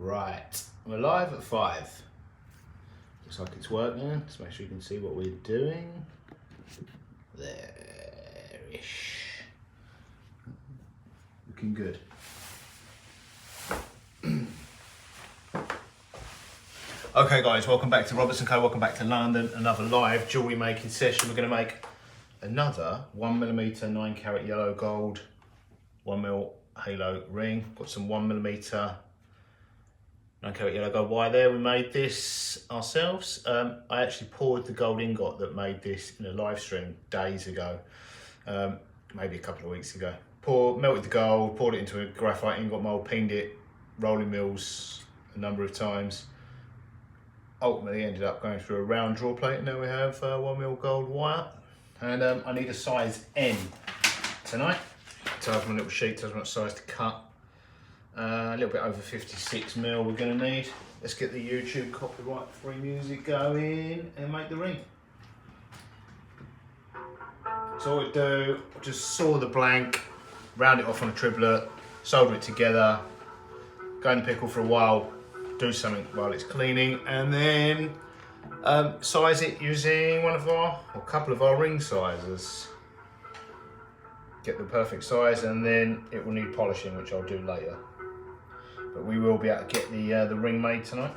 Right, we're live at 5. Looks like it's working. Let's make sure you can see what we're doing. There-ish. Looking good. Okay guys, welcome back to Robertson Co. Welcome back to London. Another live jewellery making session. We're going to make another 1mm 9-carat yellow gold 1mm halo ring. Got some 1mm 9-carat yellow gold wire there. We made this ourselves. I actually poured the gold ingot that made this in a live stream days ago, maybe a couple of weeks ago. Melted the gold, poured it into a graphite ingot mold, peened it, rolling mills a number of times. Ultimately ended up going through a round draw plate, and now we have 1mm gold wire. And I need a size N tonight. Tells my little sheet, tells me what size to cut. A little bit over 56mm we're going to need. Let's get the YouTube copyright free music going and make the ring. So what we do, just saw the blank, round it off on a triplet, solder it together, go in the pickle for a while, do something while it's cleaning, and then size it using one of our, or a couple of our ring sizes. Get the perfect size, and then it will need polishing, which I'll do later. But we will be able to get the ring made tonight.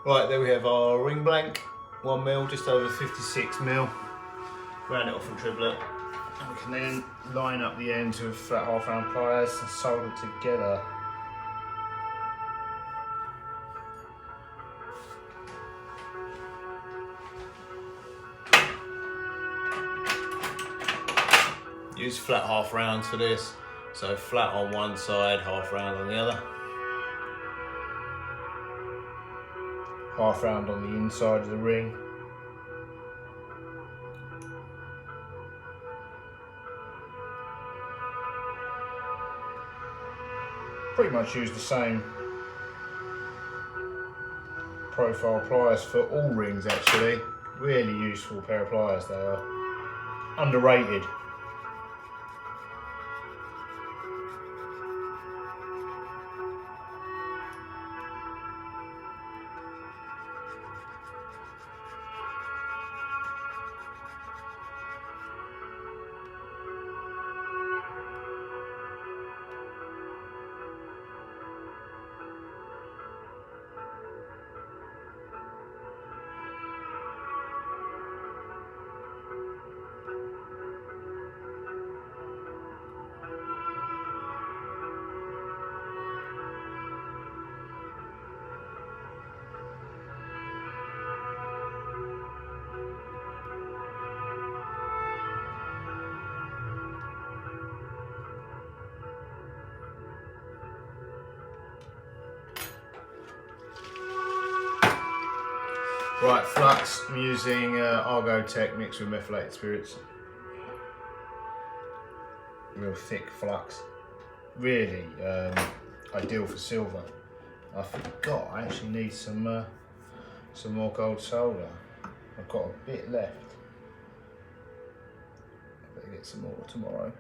Right, there we have our ring blank, 1mm, just over 56mm. Round it off on triplet, and we can then line up the ends with flat half-round pliers and solder together. Use flat half rounds for this, so flat on one side, half round on the other. Half round on the inside of the ring. Pretty much use the same profile pliers for all rings actually. Really useful pair of pliers they are. Underrated. Right, flux, I'm using Argo Tech mixed with methylated spirits. Real thick flux. Really ideal for silver. I forgot I actually need some more gold solder. I've got a bit left. I better get some more tomorrow.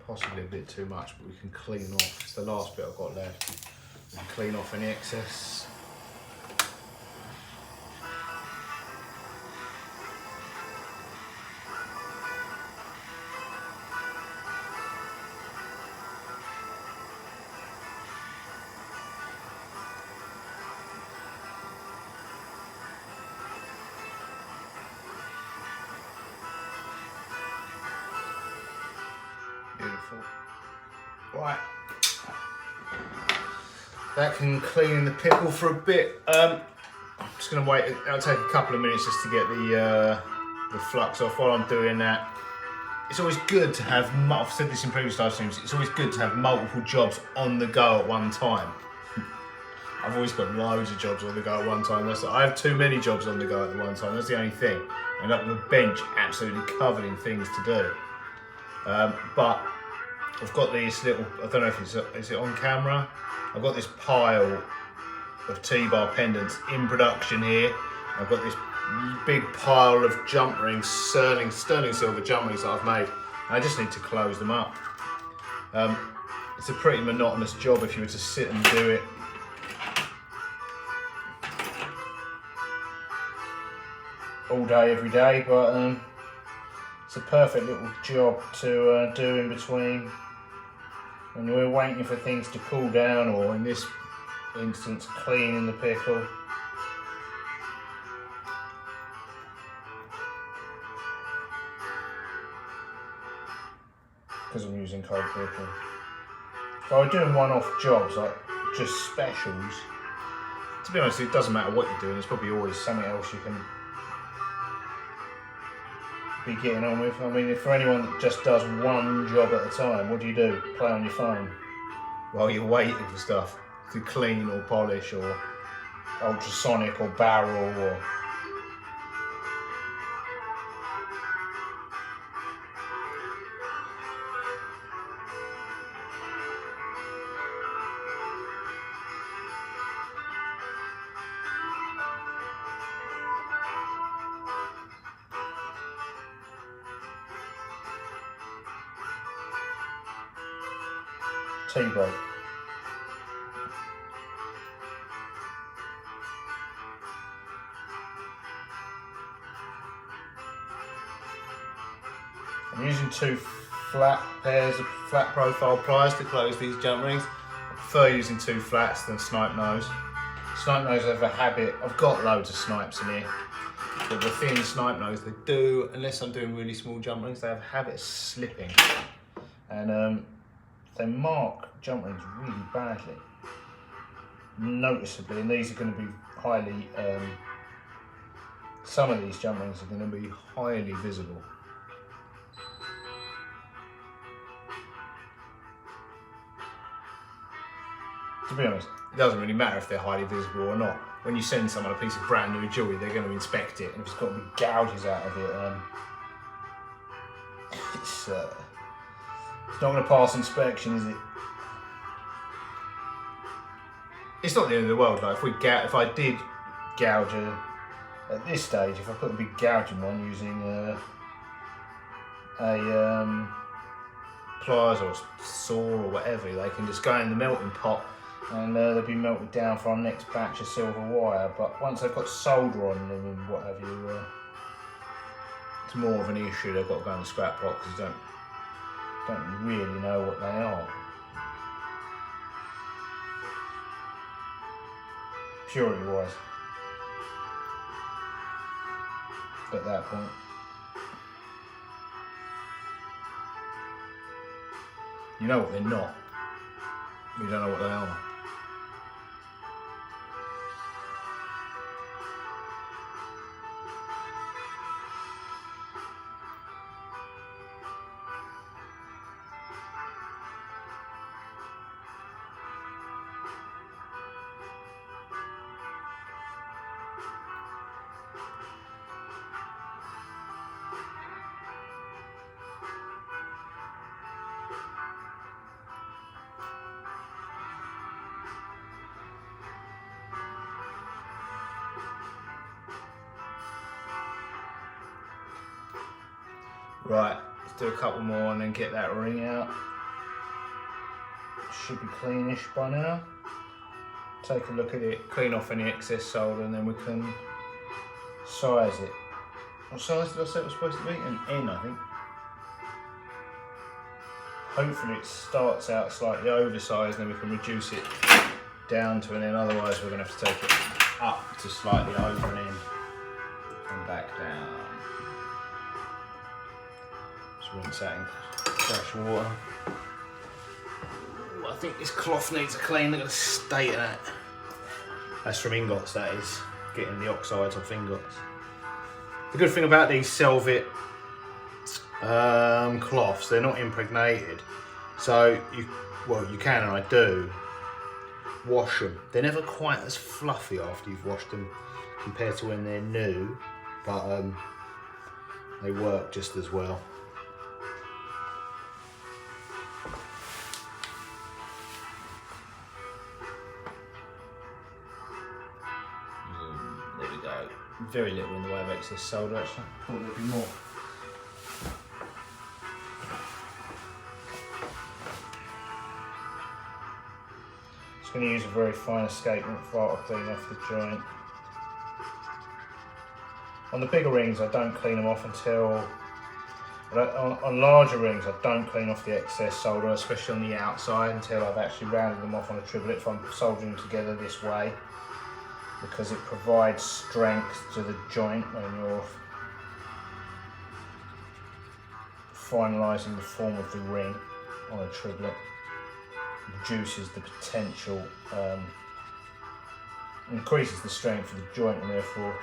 Possibly a bit too much, but we can clean off. It's the last bit I've got left. We can clean off any excess. Right. That can clean the pickle for a bit. I'm just going to wait. It'll take a couple of minutes just to get the flux off. While I'm doing that, it's always good to have, I've said this in previous live streams, it's always good to have multiple jobs on the go at one time. I've always got loads of jobs on the go at one time. I have too many jobs on the go at the one time, that's the only thing. I end up with a bench absolutely covered in things to do. But I've got these little, I don't know if is it on camera? I've got this pile of T-bar pendants in production here. I've got this big pile of jump rings, sterling silver jump rings that I've made. I just need to close them up. It's a pretty monotonous job if you were to sit and do it. All day, every day, but it's a perfect little job to do in between when we're waiting for things to cool down, or in this instance, cleaning the pickle. Because I'm using cold pickle. If I were doing one-off jobs, like just specials, to be honest, it doesn't matter what you're doing, there's probably always something else you can be getting on with. I mean, for anyone that just does one job at a time, what do? Play on your phone while you're waiting for stuff to clean or polish or ultrasonic or barrel or... T-boat. I'm using two flat pairs of flat profile pliers to close these jump rings. I prefer using two flats than snipe nose. Snipe nose have a habit, I've got loads of snipes in here, but the thin snipe nose, they do, unless I'm doing really small jump rings, they have a habit of slipping. And they mark jump rings really badly, noticeably, and these are going to be highly, some of these jump rings are going to be highly visible. To be honest, it doesn't really matter if they're highly visible or not. When you send someone a piece of brand new jewellery, they're going to inspect it, and if it's got big gouges out of it, it's not going to pass inspection, is it? It's not the end of the world. Like if I did gouge at this stage, if I put a big gouging one using pliers or saw or whatever, they can just go in the melting pot and they'll be melted down for our next batch of silver wire. But once they've got solder on them and what have you, it's more of an issue. They've got to go in the scrap pot because you don't really know what they are. Purity wise, at that point. You know what they're not, but you don't know what they are. Right, let's do a couple more and then get that ring out. Should be cleanish by now. Take a look at it, clean off any excess solder, and then we can size it. What size did I say it was supposed to be? An N, I think. Hopefully it starts out slightly oversized and then we can reduce it down to an N, otherwise we're going to have to take it up to slightly over an N and back down. Just rinse that in fresh water. think this cloth needs a clean. Look at the state of that. That's from ingots, that is. Getting the oxides off ingots. The good thing about these Selvet cloths, they're not impregnated. So, you can, and I do, wash them. They're never quite as fluffy after you've washed them compared to when they're new, but they work just as well. There we go. Very little in the way of excess solder actually. I thought there'd be more. Just going to use a very fine escapement file to clean off the joint. On the bigger rings I don't clean them off until, on larger rings I don't clean off the excess solder, especially on the outside, until I've actually rounded them off on a triplet if I'm soldering them together this way, because it provides strength to the joint when you're finalising the form of the ring on a triplet. Reduces the potential, increases the strength of the joint, and therefore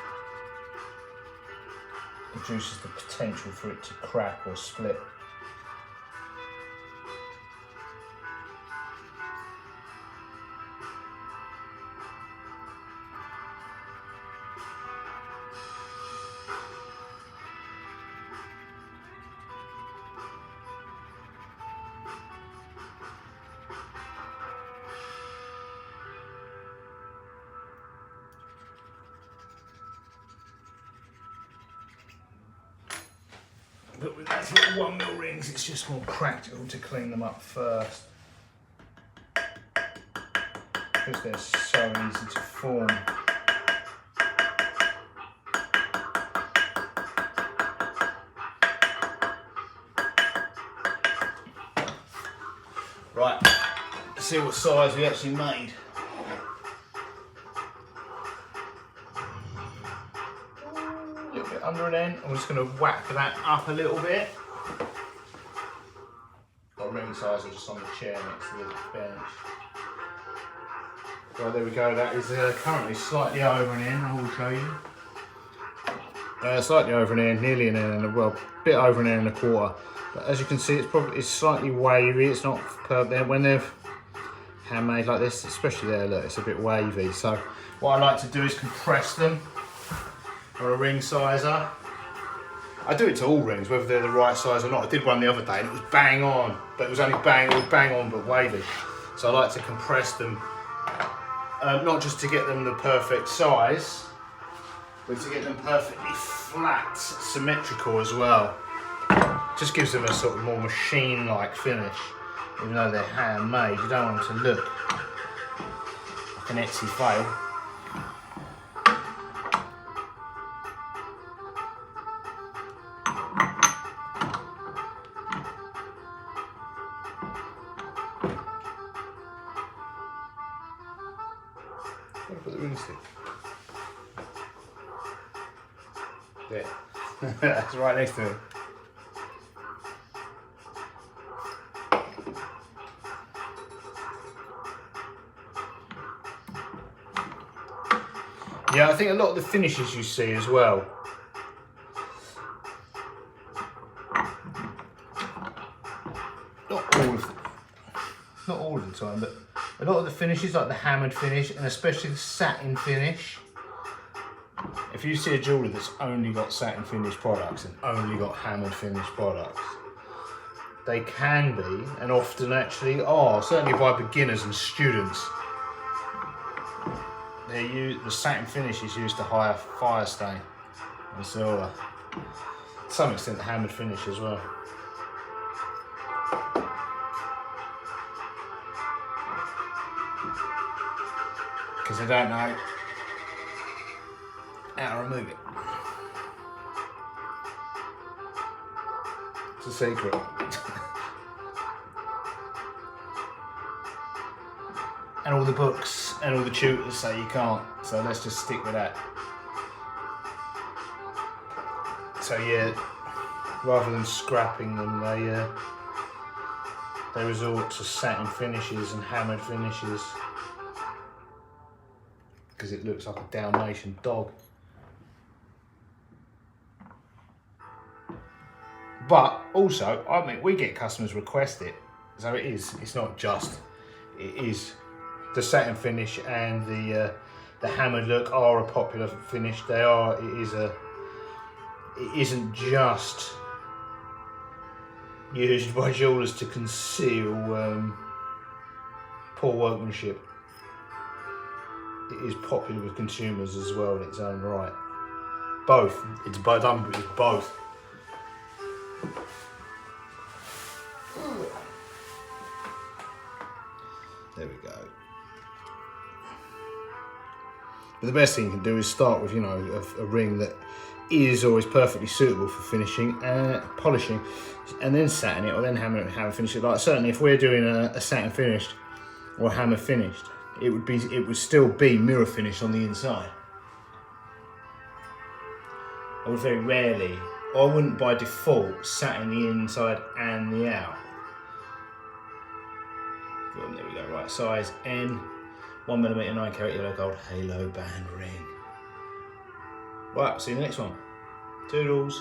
reduces the potential for it to crack or split. But with these little 1mm rings, it's just more practical to clean them up first, because they're so easy to form. Right, let's see what size we actually made. Under an end, I'm just going to whack that up a little bit. Got ring sizer just on the chair next to the bench. Right, there we go. That is currently slightly over an end. I will show you. Slightly over an end, nearly an end, and a bit over an end and a quarter. But as you can see, it's slightly wavy. It's not perfect. When they're handmade like this, especially there, look, it's a bit wavy. So what I like to do is compress them on a ring sizer. I do it to all rings, whether they're the right size or not. I did one the other day and it was bang on, but it was only bang on but wavy. So I like to compress them, not just to get them the perfect size, but to get them perfectly flat, symmetrical as well. Just gives them a sort of more machine-like finish, even though they're handmade. You don't want them to look like an Etsy fail. Put the ring stick. There. That's right next to it. Yeah, I think a lot of the finishes you see as well, not all of the time, but a lot of the finishes, like the hammered finish and especially the satin finish. If you see a jeweller that's only got satin finish products and only got hammered finish products, they can be, and often actually are, certainly by beginners and students. The satin finish is used to hide fire stain and silver. To some extent the hammered finish as well. Because they don't know how to remove it. It's a secret. And all the books and all the tutors say you can't, so let's just stick with that. So yeah, rather than scrapping them, they resort to satin finishes and hammered finishes because it looks like a Dalmatian dog. But also, I mean, we get customers request it, so it's not just, it is the satin finish and the hammered look are a popular finish. It isn't just used by jewellers to conceal poor workmanship. It is popular with consumers as well in its own right. Both. It's both. There we go. But the best thing you can do is start with, you know, a ring that is always perfectly suitable for finishing and polishing, and then satin it, or then hammer finish it. Like certainly, if we're doing a satin finished or hammer finished, it would still be mirror finish on the inside. I would very rarely, or I wouldn't by default satin the inside and the out. Boom, there we go. Right, size N, 1mm 9-carat yellow gold halo band ring. Right, see you in the next one. Toodles.